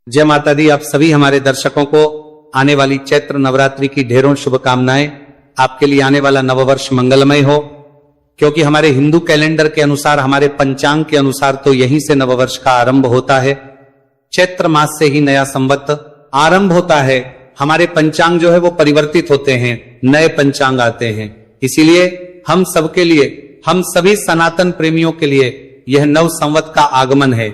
जय माता दी। आप सभी हमारे दर्शकों को आने वाली चैत्र नवरात्रि की ढेरों शुभकामनाएं। आपके लिए आने वाला नववर्ष मंगलमय हो, क्योंकि हमारे हिंदू कैलेंडर के अनुसार, हमारे पंचांग के अनुसार तो यहीं से नववर्ष का आरंभ होता है। चैत्र मास से ही नया संवत आरंभ होता है। हमारे पंचांग जो है वो परिवर्तित होते हैं, नए पंचांग आते हैं। इसीलिए हम सबके लिए, हम सभी सनातन प्रेमियों के लिए यह नव संवत का आगमन है।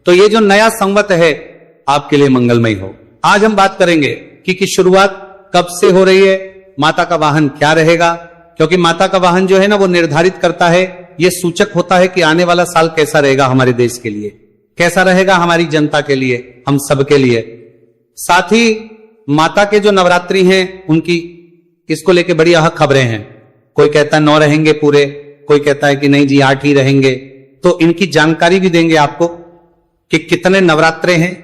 तो ये जो नया संवत है आपके लिए मंगलमय हो। आज हम बात करेंगे कि शुरुआत कब से हो रही है, माता का वाहन क्या रहेगा, क्योंकि माता का वाहन जो है ना वो निर्धारित करता है, ये सूचक होता है कि आने वाला साल कैसा रहेगा हमारे देश के लिए, कैसा रहेगा हमारी जनता के लिए, हम सबके लिए। साथ ही माता के जो नवरात्रि हैं उनकी, इसको लेके बड़ी अहम खबरें हैं। कोई कहता है 9 रहेंगे पूरे, कोई कहता है कि नहीं जी 8 ही रहेंगे। तो इनकी जानकारी भी देंगे आपको कि कितने नवरात्रे हैं,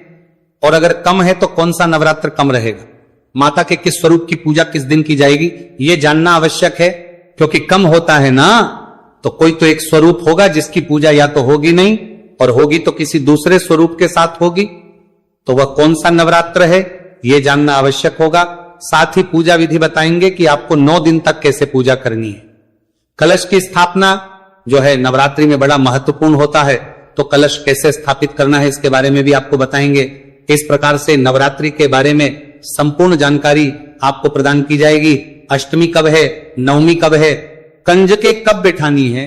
और अगर कम है तो कौन सा नवरात्र कम रहेगा, माता के किस स्वरूप की पूजा किस दिन की जाएगी, ये जानना आवश्यक है। क्योंकि कम होता है ना, तो कोई तो एक स्वरूप होगा जिसकी पूजा या तो होगी नहीं, और होगी तो किसी दूसरे स्वरूप के साथ होगी। तो वह कौन सा नवरात्र है ये जानना आवश्यक होगा। साथ ही पूजा विधि बताएंगे कि आपको 9 दिन तक कैसे पूजा करनी है। कलश की स्थापना जो है नवरात्रि में बड़ा महत्वपूर्ण होता है, तो कलश कैसे स्थापित करना है इसके बारे में भी आपको बताएंगे। इस प्रकार से नवरात्रि के बारे में संपूर्ण जानकारी आपको प्रदान की जाएगी। अष्टमी कब है, नवमी कब है, कंजके कब बिठानी है,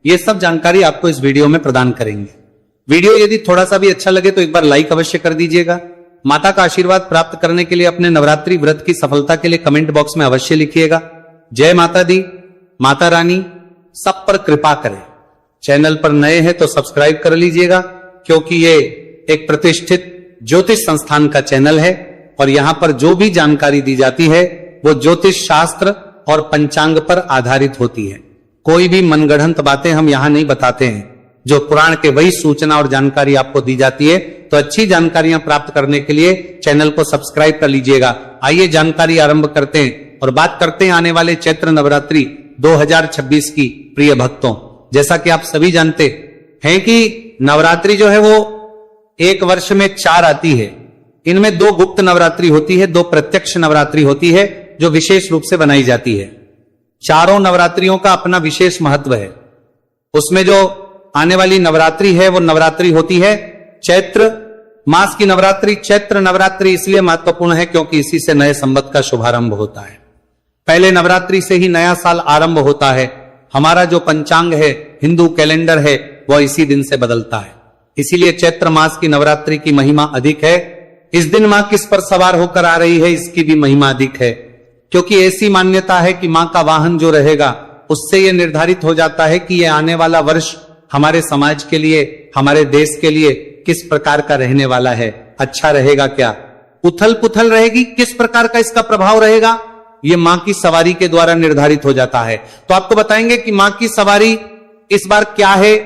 ये सब जानकारी आपको इस वीडियो में प्रदान करेंगे। वीडियो यदि थोड़ा सा भी अच्छा लगे तो एक बार लाइक अवश्य कर दीजिएगा। माता का आशीर्वाद प्राप्त करने के लिए, अपने नवरात्रि व्रत की सफलता के लिए कमेंट बॉक्स में अवश्य लिखिएगा। जय माता दी, माता रानी सब पर कृपा करे। चैनल पर नए हैं तो सब्सक्राइब कर लीजिएगा, क्योंकि ये एक प्रतिष्ठित ज्योतिष संस्थान का चैनल है, और यहां पर जो भी जानकारी दी जाती है वो ज्योतिष शास्त्र और पंचांग पर आधारित होती है। कोई भी मनगढ़ंत बातें हम यहां नहीं बताते हैं। जो पुराण के वही सूचना और जानकारी आपको दी जाती है। तो अच्छी जानकारियां प्राप्त करने के लिए चैनल को सब्सक्राइब कर लीजिएगा। आइए जानकारी आरंभ करते हैं और बात करते हैं आने वाले चैत्र नवरात्रि 2026 की। प्रिय भक्तों, जैसा कि आप सभी जानते हैं कि नवरात्रि जो है वो एक वर्ष में 4 आती है। इनमें 2 गुप्त नवरात्रि होती है, 2 प्रत्यक्ष नवरात्रि होती है जो विशेष रूप से बनाई जाती है। चारों नवरात्रियों का अपना विशेष महत्व है। उसमें जो आने वाली नवरात्रि है वो नवरात्रि होती है चैत्र मास की नवरात्रि। चैत्र नवरात्रि इसलिए महत्वपूर्ण है क्योंकि इसी से नए संवत का शुभारंभ होता है। पहले नवरात्रि से ही नया साल आरंभ होता है। हमारा जो पंचांग है, हिंदू कैलेंडर है, वह इसी दिन से बदलता है। इसीलिए चैत्र मास की नवरात्रि की महिमा अधिक है। इस दिन मां किस पर सवार होकर आ रही है, इसकी भी महिमा अधिक है। क्योंकि ऐसी मान्यता है कि मां का वाहन जो रहेगा उससे यह निर्धारित हो जाता है कि यह आने वाला वर्ष हमारे समाज के लिए, हमारे देश के लिए किस प्रकार का रहने वाला है। अच्छा रहेगा क्या, उथल पुथल रहेगी, किस प्रकार का इसका प्रभाव रहेगा, ये मां की सवारी के द्वारा निर्धारित हो जाता है। तो आपको बताएंगे कि मां की सवारी इस बार क्या है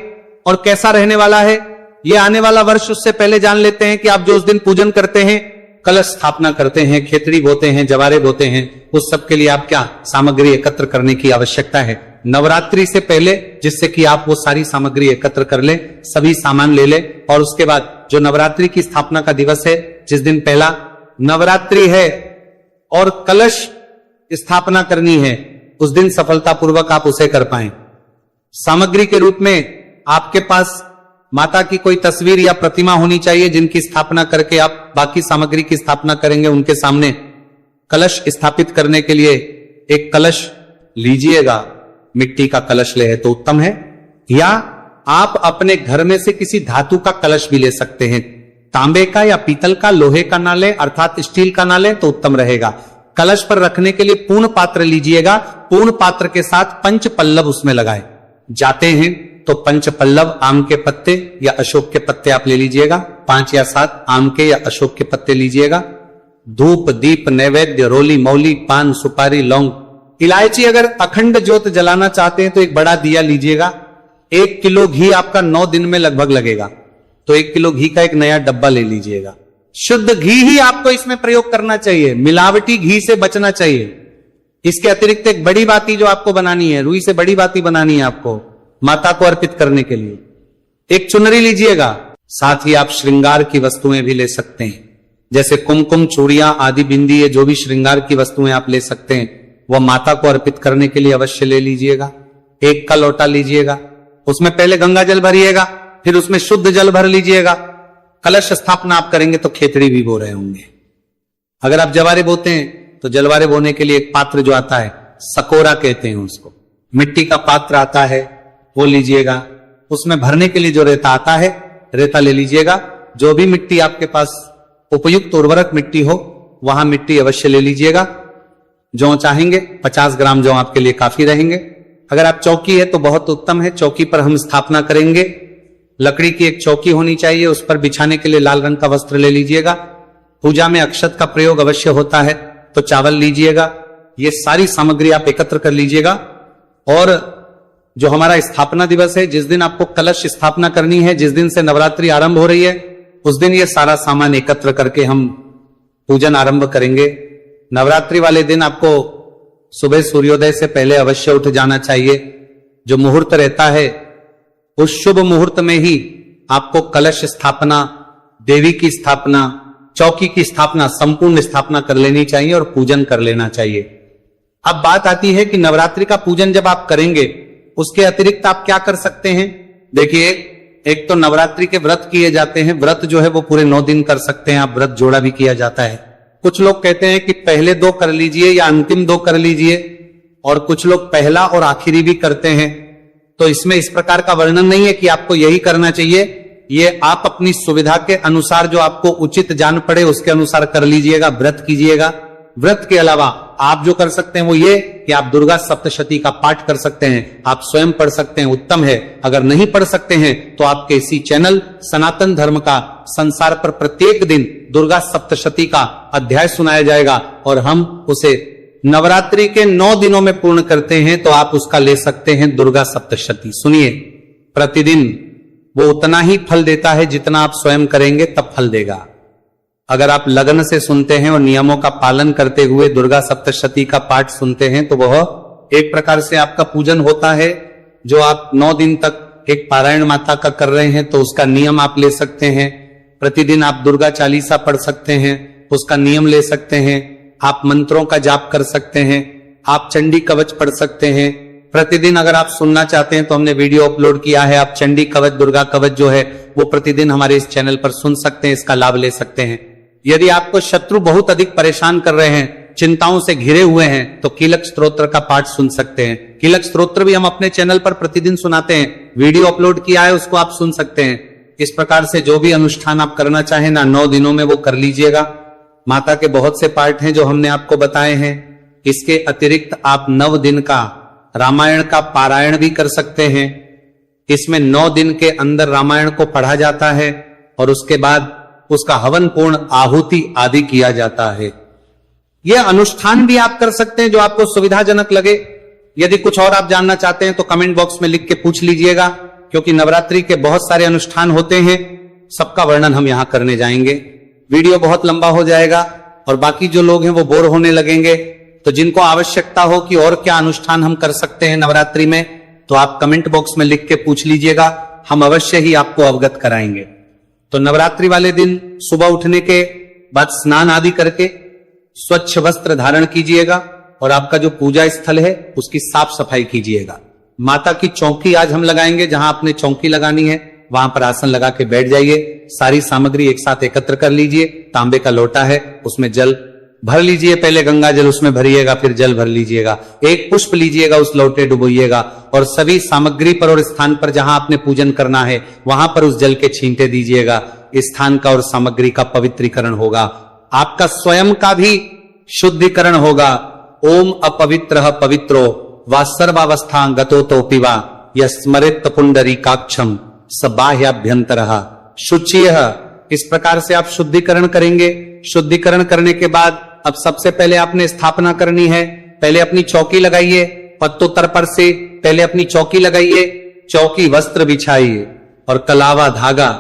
और कैसा रहने वाला है। ये आने वाला वर्ष उससे पहले जान लेते हैं कि आप जो उस दिन पूजन करते हैं, कलश स्थापना करते हैं, खेतड़ी बोते हैं, जवारे बोते हैं, उस सब के लिए आप क्या सामग्री एकत्र करने की आवश्यकता है नवरात्रि से पहले, जिससे कि आप वो सारी सामग्री एकत्र कर लें, सभी सामान ले लें। और उसके बाद जो नवरात्रि की स्थापना का दिवस है, जिस दिन पहला नवरात्रि है और कलश स्थापना करनी है, उस दिन सफलतापूर्वक आप उसे कर पाएं। सामग्री के रूप में आपके पास माता की कोई तस्वीर या प्रतिमा होनी चाहिए, जिनकी स्थापना करके आप बाकी सामग्री की स्थापना करेंगे। उनके सामने कलश स्थापित करने के लिए एक कलश लीजिएगा। मिट्टी का कलश ले है तो उत्तम है, या आप अपने घर में से किसी धातु का कलश भी ले सकते हैं। तांबे का या पीतल का, लोहे का ना ले, अर्थात स्टील का ना ले तो उत्तम रहेगा। कलश पर रखने के लिए पूर्ण पात्र लीजिएगा। पूर्ण पात्र के साथ पंच पल्लव उसमें लगाए जाते हैं। तो पंच पल्लव आम के पत्ते या अशोक के पत्ते आप ले लीजिएगा। 5 या 7 आम के या अशोक के पत्ते लीजिएगा। धूप, दीप, नैवेद्य, रोली, मौली, पान, सुपारी, लौंग, इलायची। अगर अखंड ज्योत जलाना चाहते हैं तो एक बड़ा दिया लीजिएगा। 1 किलो घी आपका 9 दिन में लगभग लगेगा, तो 1 किलो घी का एक नया डब्बा ले लीजिएगा। शुद्ध घी ही आपको इसमें प्रयोग करना चाहिए, मिलावटी घी से बचना चाहिए। इसके अतिरिक्त एक बड़ी बाती जो आपको बनानी है, रुई से बड़ी बाती बनानी है आपको माता को अर्पित करने के लिए, एक चुनरी लीजिएगा। साथ ही आप श्रृंगार की वस्तुएं भी ले सकते हैं। जैसे कुमकुम, चूड़ियां आदि, बिंदी, ये जो भी श्रृंगार की वस्तुएं आप ले सकते हैं वह माता को अर्पित करने के लिए अवश्य ले लीजिएगा। 1 का लोटा लीजिएगा, उसमें पहले गंगा जल भरिएगा, फिर उसमें शुद्ध जल भर लीजिएगा। कलश स्थापना आप करेंगे तो खेतड़ी भी बो रहे होंगे। अगर आप जवारे बोते हैं तो जलवारे बोने के लिए एक पात्र जो आता है, सकोरा कहते हैं उसको, मिट्टी का पात्र आता है, वो लीजिएगा। उसमें भरने के लिए जो रेता आता है, रेता ले लीजिएगा। जो भी मिट्टी आपके पास उपयुक्त उर्वरक मिट्टी हो वहां मिट्टी अवश्य ले लीजिएगा। जौ चाहेंगे 50 ग्राम जौ आपके लिए काफी रहेंगे। अगर आप चौकी है तो बहुत उत्तम है, चौकी पर हम स्थापना करेंगे। लकड़ी की एक चौकी होनी चाहिए, उस पर बिछाने के लिए लाल रंग का वस्त्र ले लीजिएगा। पूजा में अक्षत का प्रयोग अवश्य होता है तो चावल लीजिएगा। ये सारी सामग्री आप एकत्र कर लीजिएगा। और जो हमारा स्थापना दिवस है, जिस दिन आपको कलश स्थापना करनी है, जिस दिन से नवरात्रि आरंभ हो रही है, उस दिन ये सारा सामान एकत्र करके हम पूजन आरंभ करेंगे। नवरात्रि वाले दिन आपको सुबह सूर्योदय से पहले अवश्य उठ जाना चाहिए। जो मुहूर्त रहता है उस शुभ मुहूर्त में ही आपको कलश स्थापना, देवी की स्थापना, चौकी की स्थापना, संपूर्ण स्थापना कर लेनी चाहिए और पूजन कर लेना चाहिए। अब बात आती है कि नवरात्रि का पूजन जब आप करेंगे उसके अतिरिक्त आप क्या कर सकते हैं। देखिए, एक तो नवरात्रि के व्रत किए जाते हैं। व्रत जो है वो पूरे 9 दिन कर सकते हैं आप, व्रत जोड़ा भी किया जाता है। कुछ लोग कहते हैं कि पहले 2 कर लीजिए या अंतिम 2 कर लीजिए, और कुछ लोग पहला और आखिरी भी करते हैं। तो इसमें इस प्रकार का वर्णन नहीं है कि आपको यही करना चाहिए। ये आप अपनी सुविधा के अनुसार, जो आपको उचित जान पड़े उसके अनुसार कर लीजिएगा, व्रत कीजिएगा। व्रत के अलावा आप जो कर सकते हैं वो ये कि आप दुर्गा सप्तशती का पाठ कर सकते हैं, आप स्वयं पढ़ सकते हैं, उत्तम है। अगर नहीं पढ़ सकते हैं तो आपके इसी चैनल सनातन धर्म का संसार पर प्रत्येक दिन दुर्गा सप्तशती का अध्याय सुनाया जाएगा और हम उसे नवरात्रि के 9 दिनों में पूर्ण करते हैं, तो आप उसका ले सकते हैं दुर्गा सप्तशती। सुनिए, प्रतिदिन वो उतना ही फल देता है जितना आप स्वयं करेंगे तब फल देगा। अगर आप लगन से सुनते हैं और नियमों का पालन करते हुए दुर्गा सप्तशती का पाठ सुनते हैं तो वह एक प्रकार से आपका पूजन होता है। जो आप 9 दिन तक एक पारायण माता का कर रहे हैं तो उसका नियम आप ले सकते हैं। प्रतिदिन आप दुर्गा चालीसा पढ़ सकते हैं, उसका नियम ले सकते हैं। आप मंत्रों का जाप कर सकते हैं, आप चंडी कवच पढ़ सकते हैं। प्रतिदिन अगर आप सुनना चाहते हैं तो हमने वीडियो अपलोड किया है, आप चंडी कवच, दुर्गा कवच जो है वो प्रतिदिन हमारे इस चैनल पर सुन सकते हैं, इसका लाभ ले सकते हैं। यदि आपको शत्रु बहुत अधिक परेशान कर रहे हैं, चिंताओं से घिरे हुए हैं, तो कीलक स्तोत्र का पाठ सुन सकते हैं। कीलक स्तोत्र भी हम अपने चैनल पर प्रतिदिन सुनाते हैं, वीडियो अपलोड किया है, उसको आप सुन सकते हैं। इस प्रकार से जो भी अनुष्ठान आप करना चाहें ना 9 दिनों में वो कर लीजिएगा। माता के बहुत से पाठ हैं जो हमने आपको बताए हैं। इसके अतिरिक्त आप 9 दिन का रामायण का पारायण भी कर सकते हैं। इसमें 9 दिन के अंदर रामायण को पढ़ा जाता है और उसके बाद उसका हवन पूर्ण आहुति आदि किया जाता है। यह अनुष्ठान भी आप कर सकते हैं जो आपको सुविधाजनक लगे। यदि कुछ और आप जानना चाहते हैं तो कमेंट बॉक्स में लिख के पूछ लीजिएगा, क्योंकि नवरात्रि के बहुत सारे अनुष्ठान होते हैं, सबका वर्णन हम यहां करने जाएंगे। वीडियो बहुत लंबा हो जाएगा और बाकी जो लोग हैं वो बोर होने लगेंगे। तो जिनको आवश्यकता हो कि और क्या अनुष्ठान हम कर सकते हैं नवरात्रि में, तो आप कमेंट बॉक्स में लिख के पूछ लीजिएगा, हम अवश्य ही आपको अवगत कराएंगे। तो नवरात्रि वाले दिन सुबह उठने के बाद स्नान आदि करके स्वच्छ वस्त्र धारण कीजिएगा और आपका जो पूजा स्थल है उसकी साफ सफाई कीजिएगा। माता की चौकी आज हम लगाएंगे, जहां आपने चौकी लगानी है वहां पर आसन लगा के बैठ जाइए। सारी सामग्री एक साथ एकत्र कर लीजिए। तांबे का लोटा है, उसमें जल भर लीजिए, पहले गंगा जल उसमें भरिएगा, फिर जल भर लीजिएगा। एक पुष्प लीजिएगा, उस लोटे डुबोइएगा और सभी सामग्री पर और स्थान पर जहां आपने पूजन करना है वहां पर उस जल के छींटे दीजिएगा। स्थान का और सामग्री का पवित्रीकरण होगा, आपका स्वयं का भी शुद्धिकरण होगा। ओम अपवित्र पवित्रो वा सर्वावस्था गतो तो पिवा यस्मरित पुंडरीकाक्षम स बाह्याभ्यंतर शुचियः। इस प्रकार से आप शुद्धिकरण करेंगे। शुद्धिकरण करने के बाद अब सबसे पहले आपने स्थापना करनी है। पहले अपनी चौकी लगाइए, पत्तोत्तर पर से पहले अपनी चौकी लगाइए, चौकी वस्त्र बिछाइए और कलावा धागा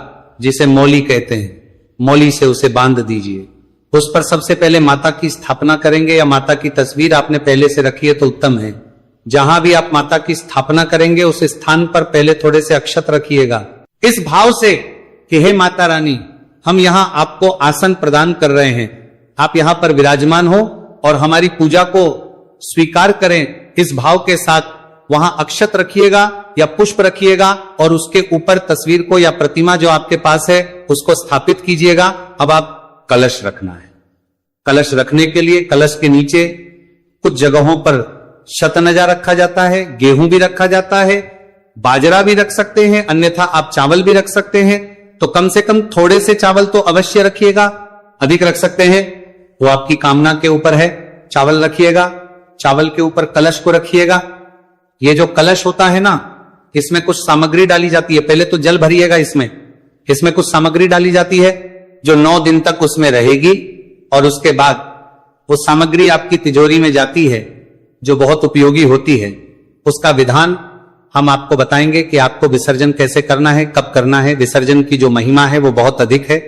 जिसे मौली कहते हैं, मौली से उसे बांध दीजिए। उस पर सबसे पहले माता की स्थापना करेंगे, या माता की तस्वीर आपने पहले से रखी है तो उत्तम है। जहां भी आप माता की स्थापना करेंगे उस स्थान पर पहले थोड़े से अक्षत रखिएगा, इस भाव से कि हे माता रानी हम यहां आपको आसन प्रदान कर रहे हैं, आप यहां पर विराजमान हो और हमारी पूजा को स्वीकार करें इस भाव के साथ। वहां अक्षत रखिएगा या पुष्प रखिएगा और उसके ऊपर तस्वीर को या प्रतिमा जो आपके पास है उसको स्थापित कीजिएगा। अब आप कलश रखना है। कलश रखने के लिए कलश के नीचे कुछ जगहों पर शतनजा रखा जाता है, गेहूं भी रखा जाता है, बाजरा भी रख सकते हैं, अन्यथा आप चावल भी रख सकते हैं। तो कम से कम थोड़े से चावल तो अवश्य रखिएगा, अधिक रख सकते हैं वो आपकी कामना के ऊपर है। चावल रखिएगा, चावल के ऊपर कलश को रखिएगा। ये जो कलश होता है ना, इसमें कुछ सामग्री डाली जाती है। पहले तो जल भरिएगा, इसमें कुछ सामग्री डाली जाती है जो 9 दिन तक उसमें रहेगी और उसके बाद वो सामग्री आपकी तिजोरी में जाती है जो बहुत उपयोगी होती है। उसका विधान हम आपको बताएंगे कि आपको विसर्जन कैसे करना है, कब करना है। विसर्जन की जो महिमा है वो बहुत अधिक है।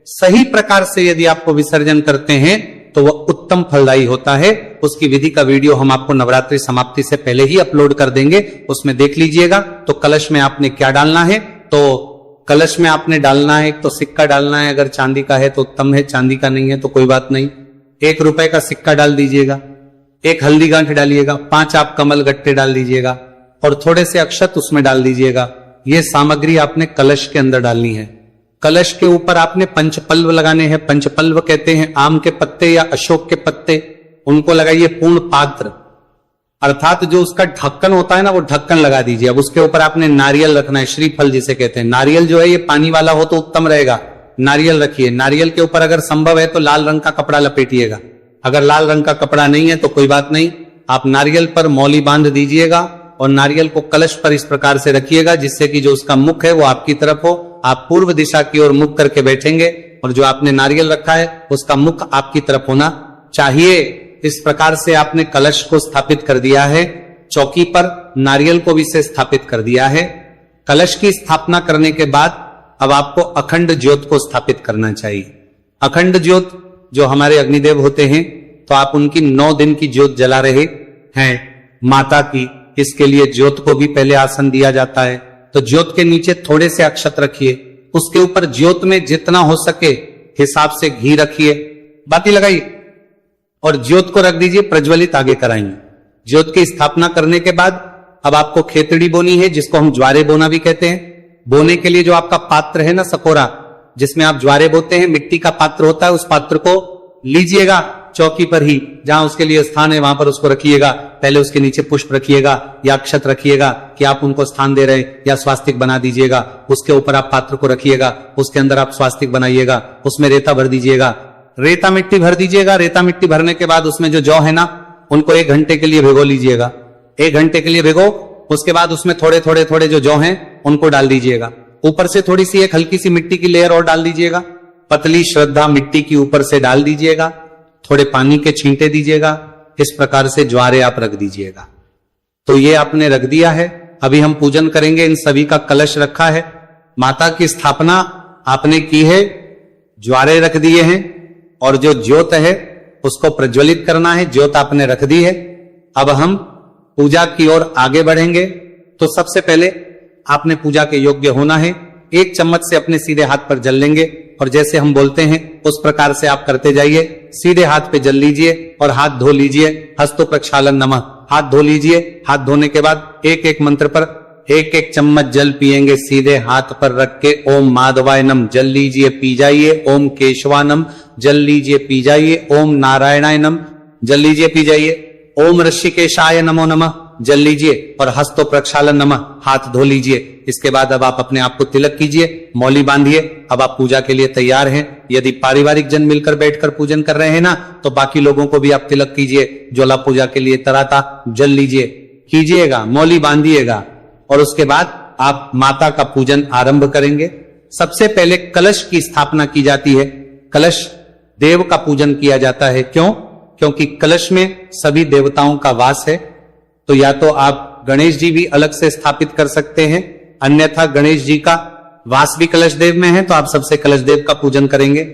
सही प्रकार से यदि आपको विसर्जन करते हैं तो वह उत्तम फलदायी होता है। उसकी विधि का वीडियो हम आपको नवरात्रि समाप्ति से पहले ही अपलोड कर देंगे, उसमें देख लीजिएगा। तो कलश में आपने क्या डालना है, तो कलश में आपने डालना है, एक तो सिक्का डालना है, अगर चांदी का है तो उत्तम है, चांदी का नहीं है तो कोई बात नहीं, 1 रुपए का सिक्का डाल दीजिएगा, 1 हल्दी गांठ डालिएगा, 5 आप कमल गट्टे डाल दीजिएगा और थोड़े से अक्षत उसमें डाल दीजिएगा। ये सामग्री आपने कलश के अंदर डालनी है। कलश के ऊपर आपने पंचपल्व लगाने हैं। पंचपल्व कहते हैं आम के पत्ते या अशोक के पत्ते, उनको लगाइए। पूर्ण पात्र अर्थात जो उसका ढक्कन होता है ना, वो ढक्कन लगा दीजिए। अब उसके ऊपर आपने नारियल रखना है, श्रीफल जिसे कहते हैं। नारियल जो है ये पानी वाला हो तो उत्तम रहेगा, नारियल रखिए। नारियल के ऊपर अगर संभव है तो लाल रंग का कपड़ा लपेटिएगा, अगर लाल रंग का कपड़ा नहीं है तो कोई बात नहीं, आप नारियल पर मौली बांध दीजिएगा और नारियल को कलश पर इस प्रकार से रखिएगा जिससे कि जो उसका मुख है वो आपकी तरफ हो। आप पूर्व दिशा की ओर मुख करके बैठेंगे और जो आपने नारियल रखा है उसका मुख आपकी तरफ होना चाहिए। इस प्रकार से आपने कलश को स्थापित कर दिया है। चौकी पर नारियल को भी से स्थापित कर दिया है। कलश की स्थापना करने के बाद अब आपको अखंड ज्योत को स्थापित करना चाहिए। अखंड ज्योत जो हमारे अग्निदेव होते हैं, तो आप उनकी 9 दिन की ज्योत जला रहे हैं माता की। इसके लिए ज्योत को भी पहले आसन दिया जाता है। तो ज्योत के नीचे थोड़े से अक्षत रखिए, उसके ऊपर ज्योत में जितना हो सके हिसाब से घी रखिए, बाती लगाइए और ज्योत को रख दीजिए, प्रज्वलित आगे कराएंगे। ज्योत की स्थापना करने के बाद अब आपको खेतड़ी बोनी है, जिसको हम ज्वारे बोना भी कहते हैं। बोने के लिए जो आपका पात्र है ना, सकोरा, जिसमें आप ज्वारे बोते हैं, मिट्टी का पात्र होता है, उस पात्र को लीजिएगा, चौकी पर ही जहां उसके लिए स्थान है वहां पर उसको रखिएगा। पहले उसके नीचे पुष्प रखिएगा या अक्षत रखिएगा कि आप उनको स्थान दे रहे हैं, या स्वास्तिक बना दीजिएगा। उसके ऊपर आप पात्र को रखिएगा, उसके अंदर आप स्वास्तिक बनाइएगा, उसमें रेता भर दीजिएगा, रेता मिट्टी भर दीजिएगा। रेता मिट्टी भरने के बाद उसमें जो जौ है ना, उनको 1 घंटे के लिए भिगो लीजिएगा। 1 घंटे के लिए भिगो, उसके बाद उसमें थोड़े थोड़े थोड़े जो जौ हैं उनको डाल दीजिएगा। ऊपर से थोड़ी सी एक हल्की सी मिट्टी की लेयर और डाल दीजिएगा। पतली श्रद्धा मिट्टी की ऊपर से डाल दीजिएगा, थोड़े पानी के छींटे दीजिएगा। इस प्रकार से ज्वारे आप रख दीजिएगा। तो ये आपने रख दिया है। अभी हम पूजन करेंगे। इन सभी का कलश रखा है, माता की स्थापना आपने की है, ज्वारे रख दिए हैं और जो ज्योत है उसको प्रज्वलित करना है। ज्योत आपने रख दी है। अब हम पूजा की ओर आगे बढ़ेंगे। तो सबसे पहले आपने पूजा के योग्य होना है। 1 चम्मच से अपने सीधे हाथ पर जल लेंगे और जैसे हम बोलते हैं उस प्रकार से आप करते जाइए। सीधे हाथ पे जल लीजिए और हाथ धो लीजिए। हस्तो प्रक्षालन नमः, हाथ धो लीजिए। हाथ धोने के बाद एक एक मंत्र पर 1-1 चम्मच जल पिएंगे। सीधे हाथ पर रख के ओम माधवाय नम जल लीजिए, पी जाइए। ओम केशवानम जल लीजिए, पी जाइए। ओम नारायणाय नम जल लीजिए, पी जाइए। ओम ऋषिकेशाय नमो नमः जल लीजिए और हस्तो प्रक्षालन नमः, हाथ धो लीजिए। इसके बाद अब आप अपने आप को तिलक कीजिए, मौली बांधिए। अब आप पूजा के लिए तैयार हैं। यदि पारिवारिक जन मिलकर बैठकर पूजन कर रहे हैं ना, तो बाकी लोगों को भी आप तिलक कीजिए। ज्वाला पूजा के लिए तराता जल लीजिए, कीजिएगा, मौली बांधिएगा और उसके बाद आप माता का पूजन आरंभ करेंगे। सबसे पहले कलश की स्थापना की जाती है। कलश देव का पूजन किया जाता है। क्यों? क्योंकि कलश में सभी देवताओं का वास है। तो या तो आप गणेश जी भी अलग से स्थापित कर सकते हैं, अन्यथा गणेश जी का वास भी कलश देव में है, तो आप सबसे कलश देव का पूजन करेंगे।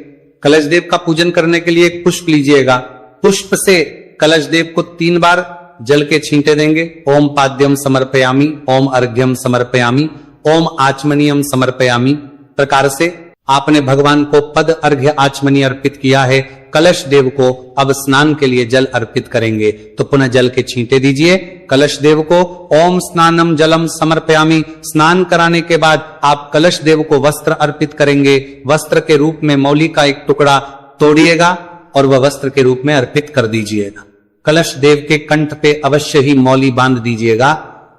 कलश देव का पूजन करने के लिए एक पुष्प लीजिएगा। पुष्प से कलश देव को 3 बार जल के छींटे देंगे। ओम पाद्यम समर्पयामी, ओम अर्घ्यम समर्पयामी, ओम आचमनियम समर्पयामी प्रकार से आपने भगवान को पद अर्घ्य आचमनी अर्पित किया है, कलश देव को अब स्नान के लिए जल अर्पित करेंगे। तो पुनः जल के छींटे दीजिए कलश देव को। ओम स्नानम जलम समर्पयामि। स्नान कराने के बाद आप कलश देव को वस्त्र अर्पित करेंगे। वस्त्र के रूप में मौली का एक टुकड़ा तोड़िएगा और वह वस्त्र के रूप में अर्पित कर दीजिएगा। कलश देव के कंठ पे अवश्य ही मौली बांध दीजिएगा।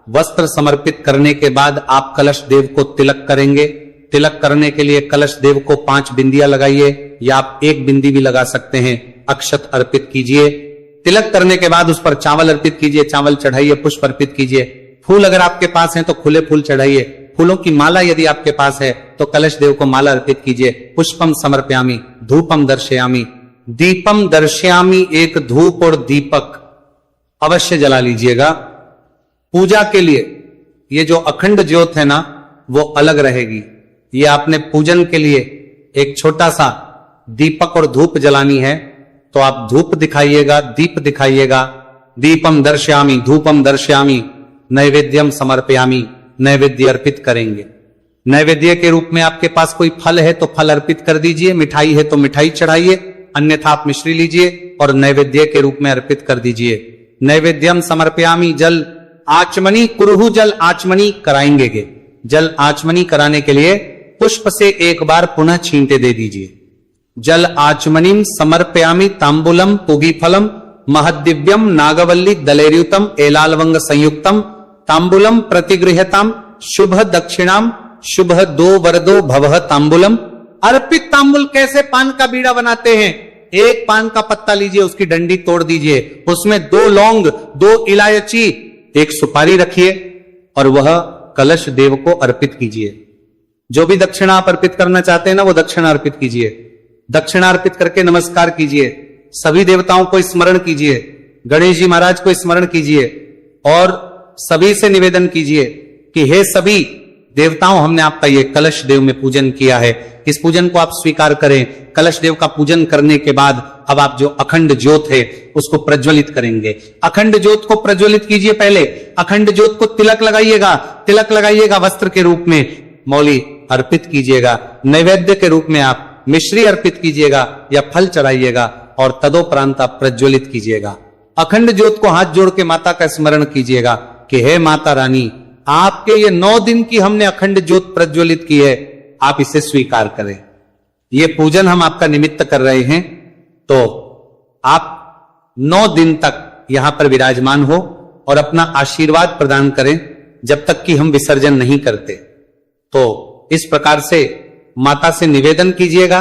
वस्त्र समर्पित करने के बाद आप कलश देव को तिलक करेंगे। तिलक करने के लिए कलश देव को 5 बिंदियां लगाइए या आप 1 बिंदी भी लगा सकते हैं। अक्षत अर्पित कीजिए। तिलक करने के बाद उस पर चावल अर्पित कीजिए, चावल चढ़ाइए, पुष्प अर्पित कीजिए। फूल अगर आपके पास हैं तो खुले फूल चढ़ाइए। फूलों की माला यदि आपके पास है तो कलश देव को माला अर्पित कीजिए। पुष्पम समर्पयामि, धूपम दर्शयामि, दीपम दर्शयामि। एक धूप और दीपक अवश्य जला लीजिएगा। पूजा के लिए ये जो अखंड ज्योत है ना वो अलग रहेगी। ये आपने पूजन के लिए एक छोटा सा दीपक और धूप जलानी है तो आप धूप दिखाइएगा, दीप दिखाइएगा। दीपम दर्शयामि, धूपम दर्शयामि, नैवेद्यम समर्पयामि। नैवेद्य अर्पित करेंगे। नैवेद्य के रूप में आपके पास कोई फल है तो फल अर्पित कर दीजिए, मिठाई है तो मिठाई चढ़ाइए, अन्यथा आप मिश्री लीजिए और नैवेद्य के रूप में अर्पित कर दीजिए। नैवेद्यम समर्पयामि। जल आचमनी कुरुहु, जल आचमनी कराएंगे। जल आचमनी कराने के लिए पुष्प से एक बार पुनः छींटे दे दीजिए। जल आचमनीम समर्पयामि तांबूलम पुगीफलम महद्दिव्यम नागवल्ली दलेर्युतम एलालवंग संयुक्तम तांबूलम प्रतिगृह्यताम शुभ दक्षिणाम शुभ दो वरदो भवः तांबूलम। अर्पित तांबुल कैसे पान का बीड़ा बनाते हैं? एक पान का पत्ता लीजिए, उसकी डंडी तोड़ दीजिए, उसमें 2 लौंग, 2 इलायची, 1 सुपारी रखिए और वह कलश देव को अर्पित कीजिए। जो भी दक्षिणा आप अर्पित करना चाहते हैं ना वो दक्षिणा अर्पित कीजिए। दक्षिणा अर्पित करके नमस्कार कीजिए। सभी देवताओं को स्मरण कीजिए, गणेश जी महाराज को स्मरण कीजिए और सभी से निवेदन कीजिए कि हे सभी देवताओं, हमने आपका ये कलश देव में पूजन किया है, इस पूजन को आप स्वीकार करें। कलश देव का पूजन करने के बाद अब आप जो अखंड ज्योत है उसको प्रज्वलित करेंगे। अखंड ज्योत को प्रज्वलित कीजिए। पहले अखंड ज्योत को तिलक लगाइएगा, तिलक लगाइएगा वस्त्र के रूप में, मौली अर्पित कीजिएगा। नैवेद्य के रूप में आप मिश्री अर्पित कीजिएगा या फल चढ़ाइएगा और तदोपरांत आप प्रज्वलित कीजिएगा। अखंड ज्योत को हाथ जोड़ के माता का स्मरण कीजिएगा कि हे माता रानी, आपके ये 9 दिन की हमने अखंड ज्योत प्रज्वलित की है, आप इसे स्वीकार करें। ये पूजन हम आपका निमित्त कर रहे हैं तो आप 9 दिन तक यहां पर विराजमान हो और अपना आशीर्वाद प्रदान करें जब तक कि हम विसर्जन नहीं करते। तो इस प्रकार से माता से निवेदन कीजिएगा।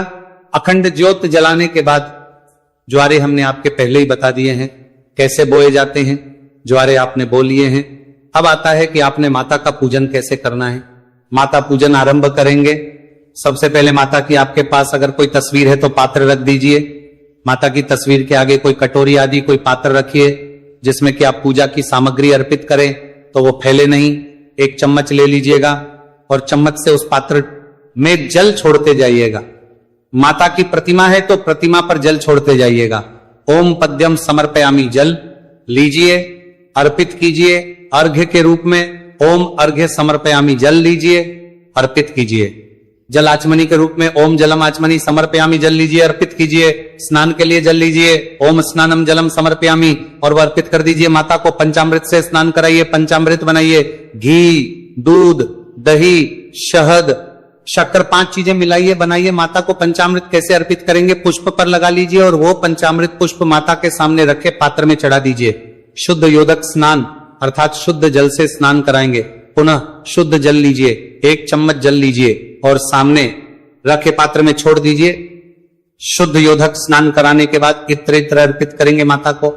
अखंड ज्योत जलाने के बाद ज्वारे हमने आपके पहले ही बता दिए हैं कैसे बोए जाते हैं, ज्वारे आपने बो लिए हैं। अब आता है कि आपने माता का पूजन कैसे करना है। माता पूजन आरंभ करेंगे। सबसे पहले माता की आपके पास अगर कोई तस्वीर है तो पात्र रख दीजिए। माता की तस्वीर के आगे कोई कटोरी आदि कोई पात्र रखिए जिसमें कि आप पूजा की सामग्री अर्पित करें तो वो फैले नहीं। एक चम्मच ले लीजिएगा और चम्मच से उस पात्र में जल छोड़ते जाइएगा। माता की प्रतिमा है तो प्रतिमा पर जल छोड़ते जाइएगा। ओम पद्यम समर्पयामि, जल लीजिए, अर्पित कीजिए। अर्घ्य के रूप में ओम अर्घ्य समर्पयामि, जल लीजिए, अर्पित कीजिए। जल आचमनी के रूप में ओम जलम आचमनी समर्पयामि, जल लीजिए, अर्पित कीजिए। स्नान के लिए जल लीजिए, ओम स्नानम जलम समर्पयामि और वह अर्पित कर दीजिए। माता को पंचामृत से स्नान कराइए, पंचामृत बनाइए। घी, दूध, दही, शहद, शक्कर 5 चीजें मिलाइए, बनाइए। माता को पंचामृत कैसे अर्पित करेंगे? पुष्प पर लगा लीजिए और वो पंचामृत पुष्प माता के सामने रखे पात्र में चढ़ा दीजिए। शुद्ध योदक स्नान अर्थात शुद्ध जल से स्नान कराएंगे। पुनः शुद्ध जल लीजिए, 1 चम्मच जल लीजिए और सामने रखे पात्र में छोड़ दीजिए। शुद्ध योदक स्नान कराने के बाद इत्र अर्पित करेंगे माता को।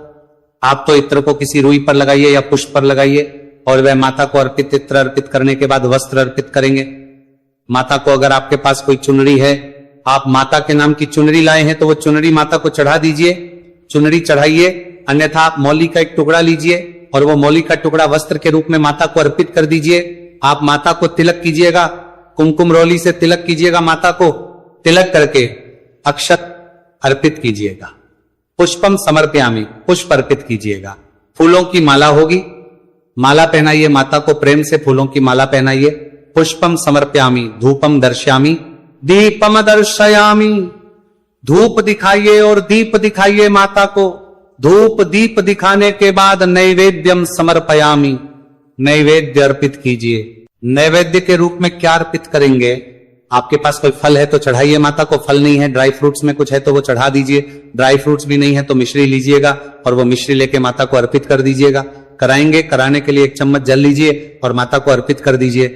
आप तो इत्र को किसी रुई पर लगाइए या पुष्प पर लगाइए और वह माता को अर्पित इत्र अर्पित करने के बाद वस्त्र अर्पित करेंगे। माता को अगर आपके पास कोई चुनरी है, आप माता के नाम की चुनरी लाए हैं तो वो चुनरी माता को चढ़ा दीजिए, चुनरी चढ़ाइए। अन्यथा आप मौली का एक टुकड़ा लीजिए और वो मौली का टुकड़ा वस्त्र के रूप में माता को अर्पित कर दीजिए। आप माता को तिलक कीजिएगा, कुमकुम रोली से तिलक कीजिएगा। माता को तिलक करके अक्षत अर्पित कीजिएगा। पुष्पम समर्पयामि, पुष्प अर्पित कीजिएगा। फूलों की माला होगी, माला पहनाइए माता को, प्रेम से फूलों की माला पहनाइए। पुष्पम समर्पयामि, धूपम दर्शयामि, दीपम दर्शयामी, धूप दिखाइए और दीप दिखाइए माता को। धूप दीप दिखाने के बाद नैवेद्यम समर्पयामी, नैवेद्य अर्पित कीजिए। नैवेद्य के रूप में क्या अर्पित करेंगे? आपके पास कोई फल है तो चढ़ाइए माता को, फल नहीं है, ड्राई फ्रूट्स में कुछ है तो वो चढ़ा दीजिए, ड्राई फ्रूट्स भी नहीं है तो मिश्री लीजिएगा और वो मिश्री लेके माता को अर्पित कर दीजिएगा। कराएंगे, कराने के लिए 1 चम्मच जल लीजिए और माता को अर्पित कर दीजिए।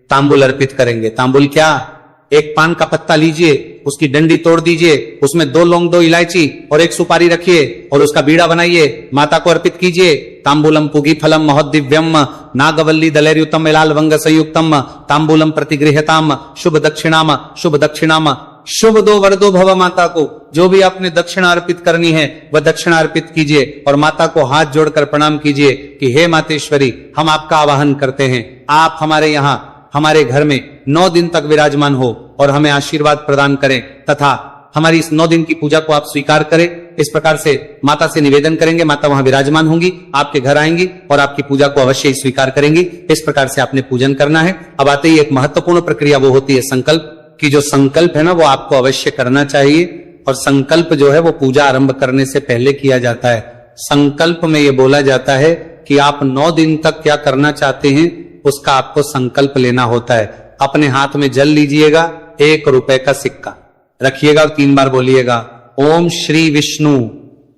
तांबुल अर्पित करेंगे। तांबुल क्या? 1 पान का पत्ता लीजिए, उसकी डंडी तोड़ दीजिए, उसमें 2 लौंग 2 इलायची और 1 सुपारी रखिए और उसका बीड़ा बनाइए, माता को अर्पित कीजिए। तांबूलम पुगी फलम महोदिव्यम नागवल्ली दलैर्युतम इलाल वंग संयुक्तम तांबूलम प्रतिगृहताम शुभ दक्षिणाम शुभ दक्षिणाम। शुभ दो वरदो भव। माता को जो भी आपने दक्षिणा अर्पित करनी है वह दक्षिणा अर्पित कीजिए और माता को हाथ जोड़कर प्रणाम कीजिए कि हे मातेश्वरी, हम आपका आवाहन करते हैं, आप हमारे यहाँ हमारे घर में 9 दिन तक विराजमान हो और हमें आशीर्वाद प्रदान करें तथा हमारी इस 9 दिन की पूजा को आप स्वीकार करें। इस प्रकार से माता से निवेदन करेंगे, माता वहां विराजमान होंगी, आपके घर आएंगी और आपकी पूजा को अवश्य ही स्वीकार करेंगी। इस प्रकार से आपने पूजन करना है। अब आते ही एक महत्वपूर्ण प्रक्रिया वो होती है संकल्प की। जो संकल्प है ना वो आपको अवश्य करना चाहिए और संकल्प जो है वो पूजा आरंभ करने से पहले किया जाता है। संकल्प में ये बोला जाता है कि आप 9 दिन तक क्या करना चाहते हैं उसका आपको संकल्प लेना होता है। अपने हाथ में जल लीजिएगा, 1 रुपए का सिक्का रखिएगा और 3 बार बोलिएगा ओम श्री विष्णु,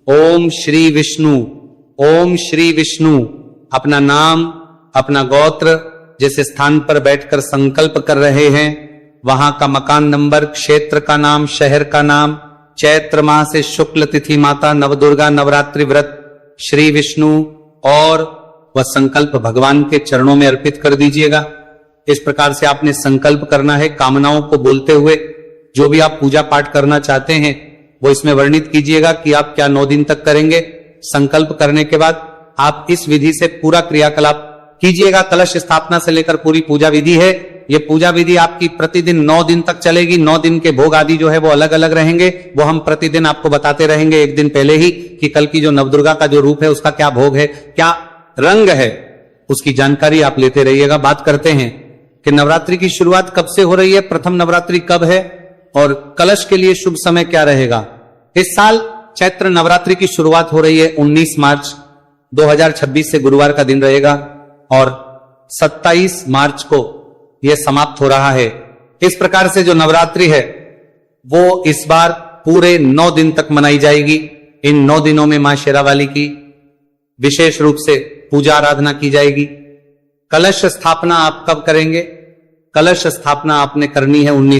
ओम श्री विष्णु, ओम श्री विष्णु। अपना नाम, अपना गोत्र, जिस स्थान पर बैठकर संकल्प कर रहे हैं वहां का मकान नंबर, क्षेत्र का नाम, शहर का नाम, चैत्र माह से शुक्ल तिथि, माता नवदुर्गा नवरात्रि व्रत, श्री विष्णु और वह संकल्प भगवान के चरणों में अर्पित कर दीजिएगा। इस प्रकार से आपने संकल्प करना है। कामनाओं को बोलते हुए जो भी आप पूजा पाठ करना चाहते हैं वो इसमें वर्णित कीजिएगा कि आप क्या 9 दिन तक करेंगे। संकल्प करने के बाद आप इस विधि से पूरा क्रियाकलाप कीजिएगा। कलश स्थापना से लेकर पूरी पूजा विधि है। ये पूजा विधि आपकी प्रतिदिन 9 दिन तक चलेगी। 9 दिन के भोग आदि जो है वो अलग अलग रहेंगे, वो हम प्रतिदिन आपको बताते रहेंगे 1 दिन पहले ही कि कल की जो नवदुर्गा का जो रूप है उसका क्या भोग है, क्या रंग है, उसकी जानकारी आप लेते रहिएगा। बात करते हैं कि नवरात्रि की शुरुआत कब से हो रही है, प्रथम नवरात्रि कब है और कलश के लिए शुभ समय क्या रहेगा। इस साल चैत्र नवरात्रि की शुरुआत हो रही है 19 मार्च 2026 से, गुरुवार का दिन रहेगा और 27 मार्च को यह समाप्त हो रहा है। इस प्रकार से जो नवरात्रि है वो इस बार पूरे 9 दिन तक मनाई जाएगी। इन 9 दिनों में मां शेरावाली की विशेष रूप से पूजा आराधना की जाएगी। कलश स्थापना आप कब करेंगे? कलश स्थापना आपने करनी है 19